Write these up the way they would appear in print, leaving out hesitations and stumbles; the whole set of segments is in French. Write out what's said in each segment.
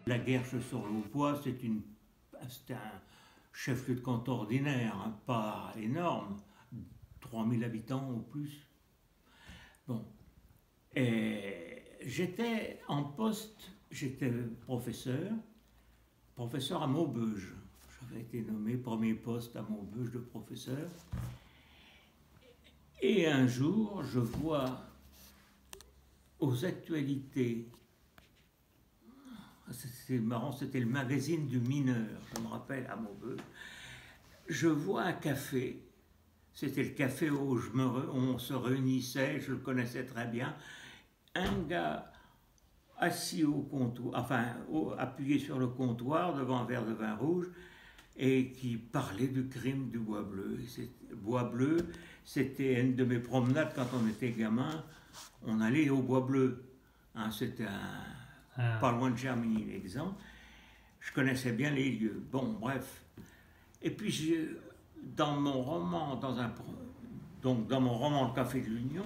La Guerche-sur-l'Aubois, c'est un chef-lieu de canton ordinaire, hein, pas énorme, 3000 habitants ou plus. Bon, et j'étais en poste, j'étais professeur à Maubeuge. J'avais été nommé premier poste à Maubeuge de professeur. Et un jour, je vois aux actualités, c'est marrant, c'était le magazine du Mineur, je me rappelle, à Maubeuge. Je vois un café, c'était le café où on se réunissait, je le connaissais très bien. Un gars assis au comptoir, enfin appuyé sur le comptoir devant un verre de vin rouge et qui parlait du crime du Bois Bleu. Bois Bleu, c'était une de mes promenades quand on était gamin. On allait au Bois Bleu. Hein, c'était pas loin de Germigny, l'exemple. Je connaissais bien les lieux. Bon, bref. Et puis, dans mon roman, dans mon roman Le Café de l'Union,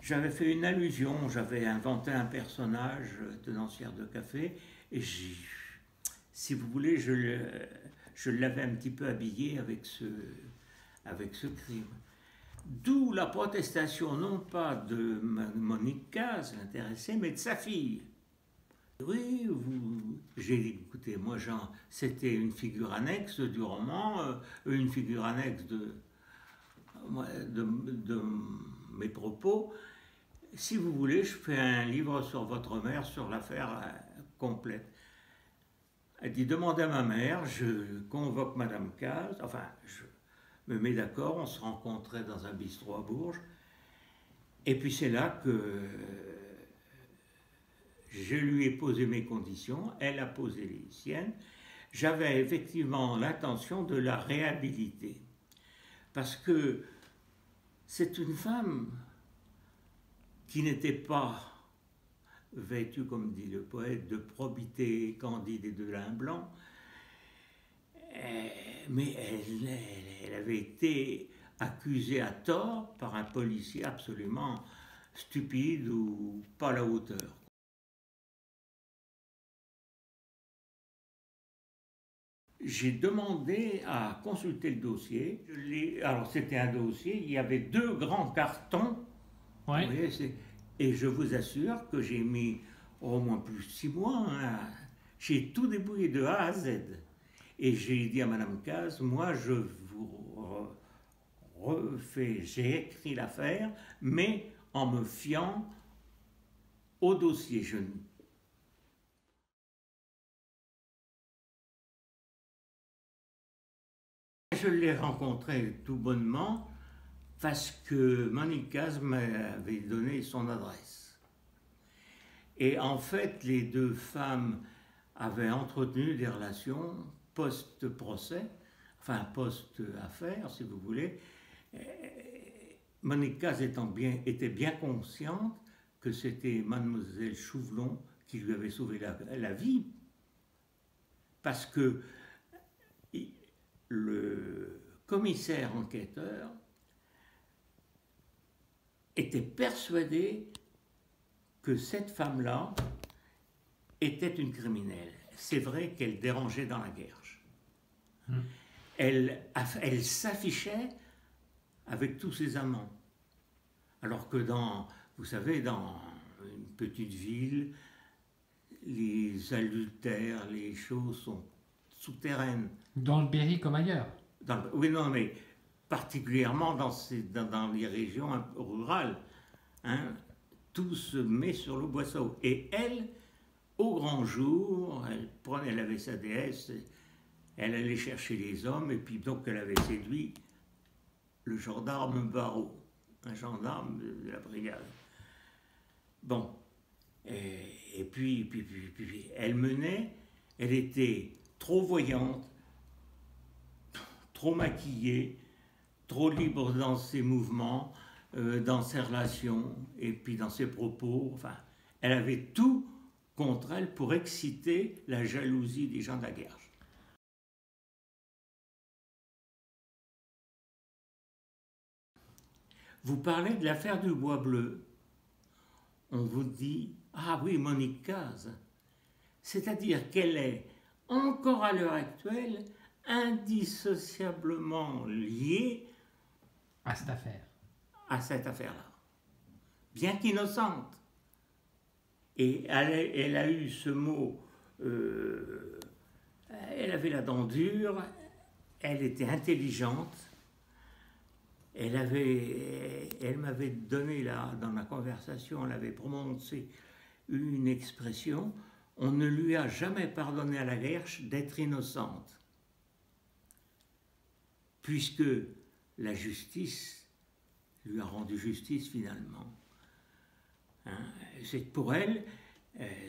j'avais fait une allusion, j'avais inventé un personnage tenancière de café, et si vous voulez, je l'avais un petit peu habillé avec ce crime. D'où la protestation, non pas de Monique Caz, l'intéressée, mais de sa fille. Oui, j'ai dit, écoutez, moi, c'était une figure annexe du roman, une figure annexe de mes propos. Si vous voulez, je fais un livre sur votre mère, sur l'affaire complète. Elle dit, demandez à ma mère, je convoque Madame Caz, enfin, je me mets d'accord, on se rencontrait dans un bistrot à Bourges, et puis c'est là que je lui ai posé mes conditions, elle a posé les siennes. J'avais effectivement l'intention de la réhabiliter, parce que c'est une femme qui n'était pas vêtue, comme dit le poète, de probité candide et de lin blanc, mais elle avait été accusée à tort par un policier absolument stupide ou pas à la hauteur. J'ai demandé à consulter le dossier. Alors c'était un dossier, il y avait 2 grands cartons. Ouais. Vous voyez, et je vous assure que j'ai mis au moins plus de 6 mois. Hein, j'ai tout débrouillé de A à Z. Et j'ai dit à Madame Caz, moi je vous refais, j'ai écrit l'affaire, mais en me fiant au dossier. Je l'ai rencontré tout bonnement parce que Monique Caz m'avait donné son adresse. Et en fait, les 2 femmes avaient entretenu des relations post-procès, enfin post-affaire, si vous voulez. Monique Caz était bien consciente que c'était mademoiselle Chouvelon qui lui avait sauvé la vie, parce que le commissaire enquêteur était persuadé que cette femme-là était une criminelle. C'est vrai qu'elle dérangeait dans la Guerche. Elle s'affichait avec tous ses amants. Alors que vous savez, dans une petite ville, les adultères, les choses sont souterraines. Dans le Berry comme ailleurs. Oui, non, mais particulièrement dans les régions rurales. Hein, tout se met sur le boisseau. Et elle, au grand jour, elle avait sa déesse, elle allait chercher les hommes, et puis donc elle avait séduit le gendarme Barrault, un gendarme de la brigade. Bon, et puis elle menait, elle était trop voyante, trop maquillée, trop libre dans ses mouvements, dans ses relations, et puis dans ses propos. Enfin, elle avait tout contre elle pour exciter la jalousie des gens de la Guerche. Vous parlez de l'affaire du Bois Bleu. On vous dit, ah oui, Monique Caz. C'est-à-dire qu'elle est, encore à l'heure actuelle, indissociablement liée À cette affaire. à cette affaire-là, bien qu'innocente. Et elle a eu ce mot, elle avait la dent dure, elle était intelligente, elle m'avait donné là, dans la conversation, elle avait prononcé une expression, on ne lui a jamais pardonné à la Guerche d'être innocente, puisque la justice lui a rendu justice finalement. Hein, c'est pour elle,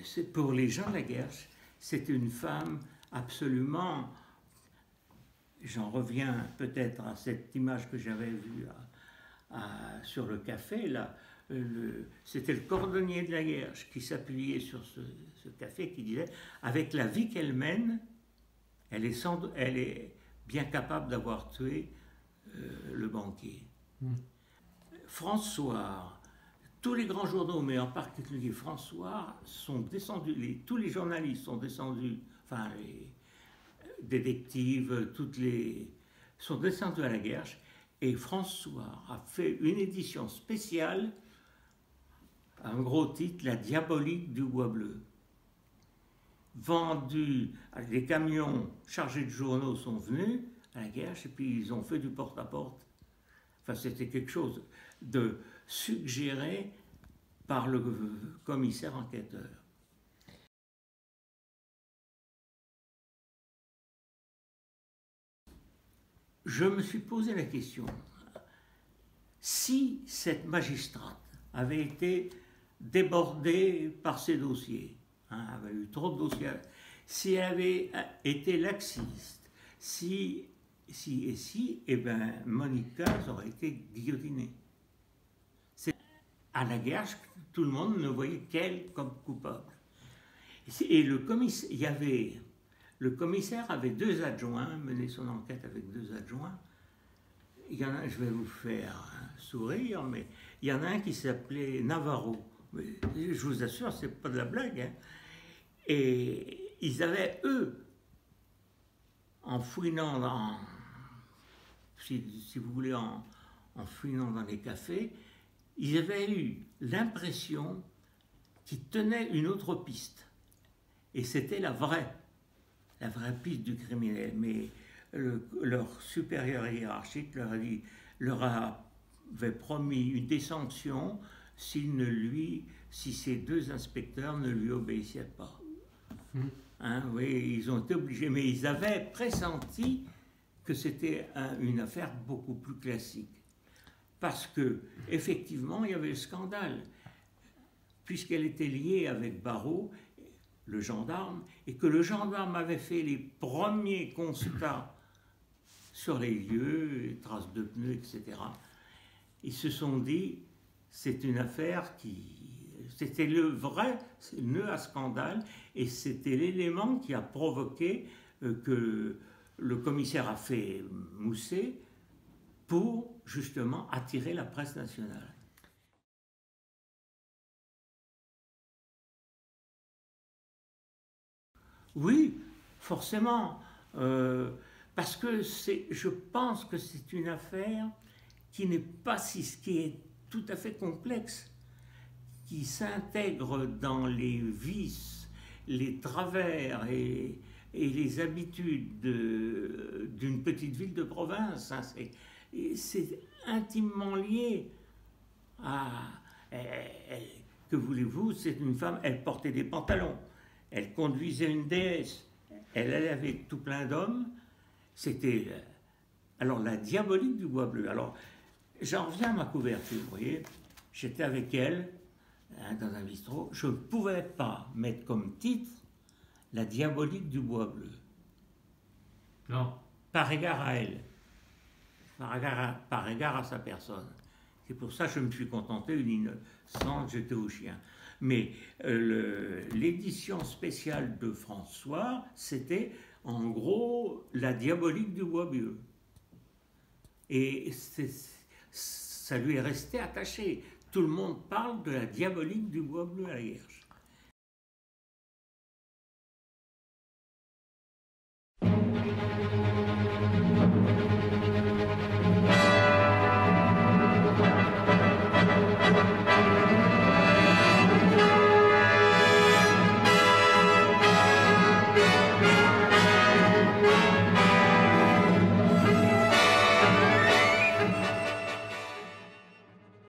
c'est pour les gens de la Guerche, c'est une femme absolument. J'en reviens peut-être à cette image que j'avais vue sur le café là. C'était le cordonnier de la Guerche qui s'appuyait sur ce café, qui disait avec la vie qu'elle mène, elle est bien capable d'avoir tué le banquier. François, tous les grands journaux, mais en particulier François, sont descendus, tous les journalistes sont descendus, enfin les détectives, sont descendus à la Guerche, et François a fait une édition spéciale, un gros titre, La diabolique du bois bleu. Vendu, les camions chargés de journaux sont venus à la Guerche, et puis ils ont fait du porte-à-porte. Enfin, c'était quelque chose de suggéré par le commissaire enquêteur. Je me suis posé la question, si cette magistrate avait été débordée par ses dossiers, avait eu trop de dossiers, si elle avait été laxiste, eh bien, Monique Caz aurait été guillotinée. À la Guerche, tout le monde ne voyait qu'elle comme coupable. Et le commissaire avait 2 adjoints, menait son enquête avec 2 adjoints. Il y en a un, je vais vous faire sourire, mais il y en a un qui s'appelait Navarro. Mais je vous assure, c'est pas de la blague. Hein. Et ils avaient, eux, en fouinant si vous voulez, en fouinant dans les cafés, ils avaient eu l'impression qu'ils tenaient une autre piste. Et c'était la vraie piste du criminel. Mais leur supérieur hiérarchique leur avait promis des sanctions si ces 2 inspecteurs ne lui obéissaient pas. Hein, oui, ils ont été obligés, mais ils avaient pressenti que c'était une affaire beaucoup plus classique. Parce que, effectivement, il y avait le scandale, puisqu'elle était liée avec Barrault, le gendarme, et que le gendarme avait fait les premiers constats sur les lieux, les traces de pneus, etc. Ils se sont dit, c'est une affaire c'était le vrai nœud à scandale, et c'était l'élément qui a provoqué que le commissaire a fait mousser pour justement attirer la presse nationale. Oui, forcément, parce que je pense que c'est une affaire qui est tout à fait complexe, qui s'intègre dans les vices, les travers et les habitudes d'une petite ville de province. Hein. C'est intimement lié à... que voulez-vous, c'est une femme, elle portait des pantalons, elle conduisait une déesse, elle allait avec tout plein d'hommes. C'était... alors, la diabolique du bois bleu. Alors, j'en reviens à ma couverture, vous voyez. J'étais avec elle, dans un bistrot. Je ne pouvais pas mettre comme titre la diabolique du bois bleu. Non. Par égard à elle. Par égard à sa personne. C'est pour ça que je me suis contenté d'une innocente, j'étais au chien. Mais l'édition spéciale de François, c'était en gros la diabolique du bois bleu. Et ça lui est resté attaché. Tout le monde parle de la diabolique du bois bleu à la Guerche.